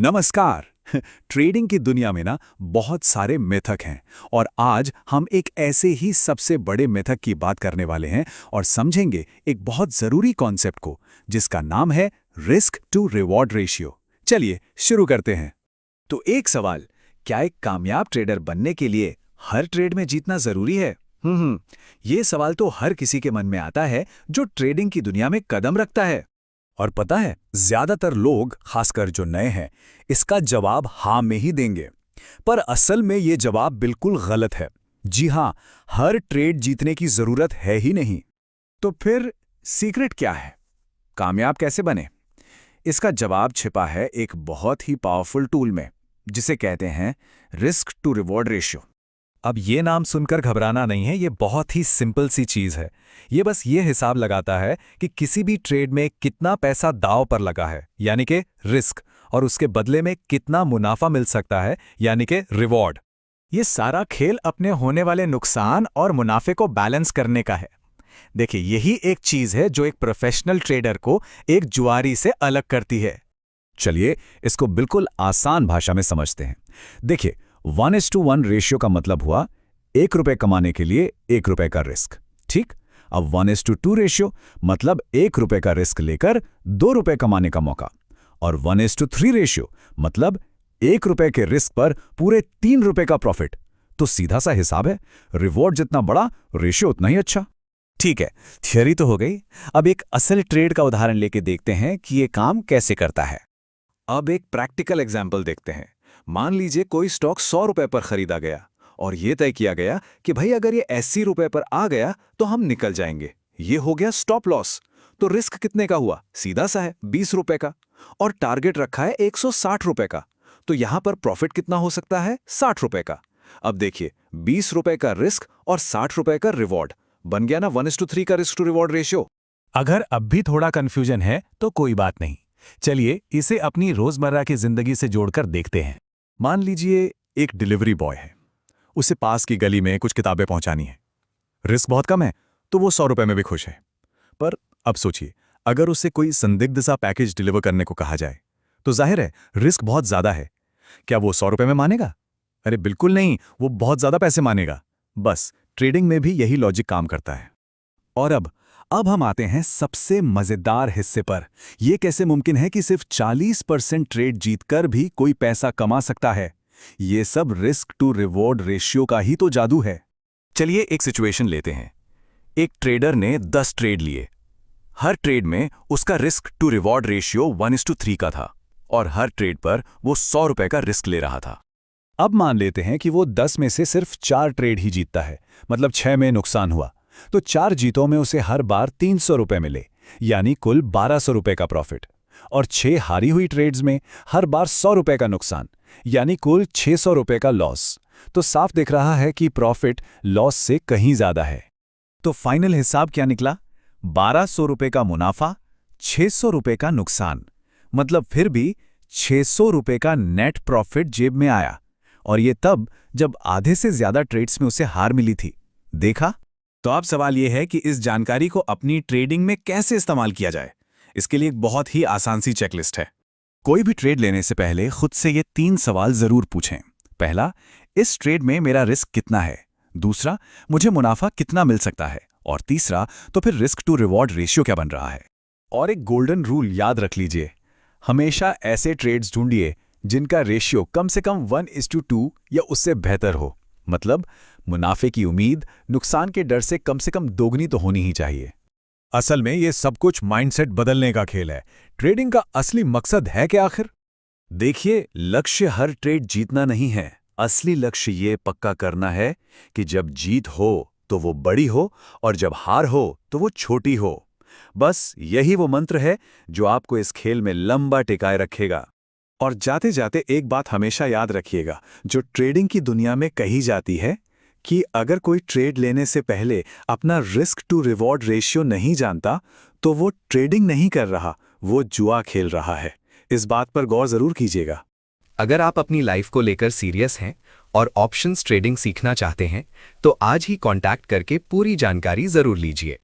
नमस्कार। ट्रेडिंग की दुनिया में ना बहुत सारे मिथक हैं और आज हम एक ऐसे ही सबसे बड़े मिथक की बात करने वाले हैं और समझेंगे एक बहुत जरूरी कॉन्सेप्ट को जिसका नाम है रिस्क टू रिवॉर्ड रेशियो। चलिए शुरू करते हैं। तो एक सवाल, क्या एक कामयाब ट्रेडर बनने के लिए हर ट्रेड में जीतना जरूरी है? ये सवाल तो हर किसी के मन में आता है जो ट्रेडिंग की दुनिया में कदम रखता है। और पता है, ज्यादातर लोग, खासकर जो नए हैं, इसका जवाब हाँ में ही देंगे। पर असल में ये जवाब बिल्कुल गलत है। जी हाँ, हर ट्रेड जीतने की जरूरत है ही नहीं। तो फिर सीक्रेट क्या है? कामयाब कैसे बने? इसका जवाब छिपा है एक बहुत ही पावरफुल टूल में, जिसे कहते हैं रिस्क टू रिवॉर्ड रेशियो। अब ये नाम सुनकर घबराना नहीं है, ये बहुत ही सिंपल सी चीज है। ये बस ये हिसाब लगाता है कि किसी भी ट्रेड में कितना पैसा दांव पर लगा है, यानी कि रिस्क, और उसके बदले में कितना मुनाफा मिल सकता है, यानी कि रिवॉर्ड। ये सारा खेल अपने होने वाले नुकसान और मुनाफे को बैलेंस करने का है। देखिए, यही एक चीज है जो एक प्रोफेशनल ट्रेडर को एक जुआरी से अलग करती है। चलिए इसको बिल्कुल आसान भाषा में समझते हैं। देखिए, 1:1 रेशियो का मतलब हुआ ₹1 कमाने के लिए ₹1 का रिस्क। ठीक, अब 1:2 रेशियो मतलब ₹1 का रिस्क लेकर ₹2 कमाने का मौका। और 1:3 रेशियो मतलब ₹1 के रिस्क पर पूरे ₹3 का प्रॉफिट। तो सीधा सा हिसाब है, रिवॉर्ड जितना बड़ा रेशियो उतना ही अच्छा। ठीक है, थियरी तो हो गई। अब एक असल ट्रेड का उदाहरण लेके देखते हैं कि ये काम कैसे करता है। अब एक प्रैक्टिकल एग्जाम्पल देखते हैं। मान लीजिए कोई स्टॉक ₹100 पर खरीदा गया और यह तय किया गया कि भाई अगर ये ₹80 पर आ गया तो हम निकल जाएंगे। ये हो गया स्टॉप लॉस। तो रिस्क कितने का हुआ? सीधा सा है, ₹20 का। और टारगेट रखा है ₹160 का। तो यहां पर प्रॉफिट कितना हो सकता है? ₹60 का। अब देखिए, ₹20 का रिस्क और ₹60 का रिवॉर्ड बन गया ना 1:3 का रिस्क टू रिवॉर्ड रेशियो। अगर अब भी थोड़ा कंफ्यूजन है तो कोई बात नहीं, चलिए इसे अपनी रोजमर्रा की जिंदगी से जोड़कर देखते हैं। मान लीजिए एक डिलीवरी बॉय है, उसे पास की गली में कुछ किताबें पहुंचानी है। रिस्क बहुत कम है तो वो ₹100 में भी खुश है। पर अब सोचिए, अगर उसे कोई संदिग्ध सा पैकेज डिलीवर करने को कहा जाए तो जाहिर है रिस्क बहुत ज्यादा है। क्या वो ₹100 में मानेगा? अरे बिल्कुल नहीं, वो बहुत ज्यादा पैसे मानेगा। बस ट्रेडिंग में भी यही लॉजिक काम करता है। और अब हम आते हैं सबसे मजेदार हिस्से पर। यह कैसे मुमकिन है कि सिर्फ 40% ट्रेड जीतकर भी कोई पैसा कमा सकता है? यह सब रिस्क टू रिवॉर्ड रेशियो का ही तो जादू है। चलिए एक सिचुएशन लेते हैं। एक ट्रेडर ने 10 ट्रेड लिए। हर ट्रेड में उसका रिस्क टू रिवॉर्ड रेशियो 1:3 का था और हर ट्रेड पर वो ₹100 का रिस्क ले रहा था। अब मान लेते हैं कि वो 10 में से सिर्फ 4 ट्रेड ही जीतता है, मतलब 6 में नुकसान हुआ। तो 4 जीतों में उसे हर बार ₹300 मिले, यानी कुल ₹1200 का प्रॉफिट। और 6 हारी हुई ट्रेड्स में हर बार ₹100 का नुकसान, यानी कुल ₹600 का लॉस। तो साफ दिख रहा है कि प्रॉफिट लॉस से कहीं ज्यादा है। तो फाइनल हिसाब क्या निकला? ₹1200 का मुनाफा, ₹600 का नुकसान। मतलब फिर भी ₹600 का नेट प्रॉफिट जेब में आया। और ये तब जब आधे से ज्यादा ट्रेड्स में उसे हार मिली थी। देखा? तो अब सवाल यह है कि इस जानकारी को अपनी ट्रेडिंग में कैसे इस्तेमाल किया जाए। इसके लिए एक बहुत ही आसान सी चेकलिस्ट है। कोई भी ट्रेड लेने से पहले खुद से ये 3 सवाल जरूर पूछें। पहला, इस ट्रेड में मेरा रिस्क कितना है? दूसरा, मुझे मुनाफा कितना मिल सकता है? और तीसरा, तो फिर रिस्क टू रिवॉर्ड रेशियो क्या बन रहा है? और एक गोल्डन रूल याद रख लीजिए, हमेशा ऐसे ट्रेड्स ढूंढिए जिनका रेशियो कम से कम 1:2 या उससे बेहतर हो। मतलब मुनाफे की उम्मीद नुकसान के डर से कम दोगुनी तो होनी ही चाहिए। असल में ये सब कुछ माइंडसेट बदलने का खेल है। ट्रेडिंग का असली मकसद है क्या आखिर? देखिए, लक्ष्य हर ट्रेड जीतना नहीं है। असली लक्ष्य ये पक्का करना है कि जब जीत हो तो वो बड़ी हो और जब हार हो तो वो छोटी हो। बस यही वो मंत्र है जो आपको इस खेल में लंबा टिकाए रखेगा। और जाते जाते एक बात हमेशा याद रखिएगा, जो ट्रेडिंग की दुनिया में कही जाती है कि अगर कोई ट्रेड लेने से पहले अपना रिस्क टू रिवॉर्ड रेशियो नहीं जानता तो वो ट्रेडिंग नहीं कर रहा, वो जुआ खेल रहा है। इस बात पर गौर जरूर कीजिएगा। अगर आप अपनी लाइफ को लेकर सीरियस हैं और ऑप्शंस ट्रेडिंग सीखना चाहते हैं तो आज ही कांटेक्ट करके पूरी जानकारी जरूर लीजिए।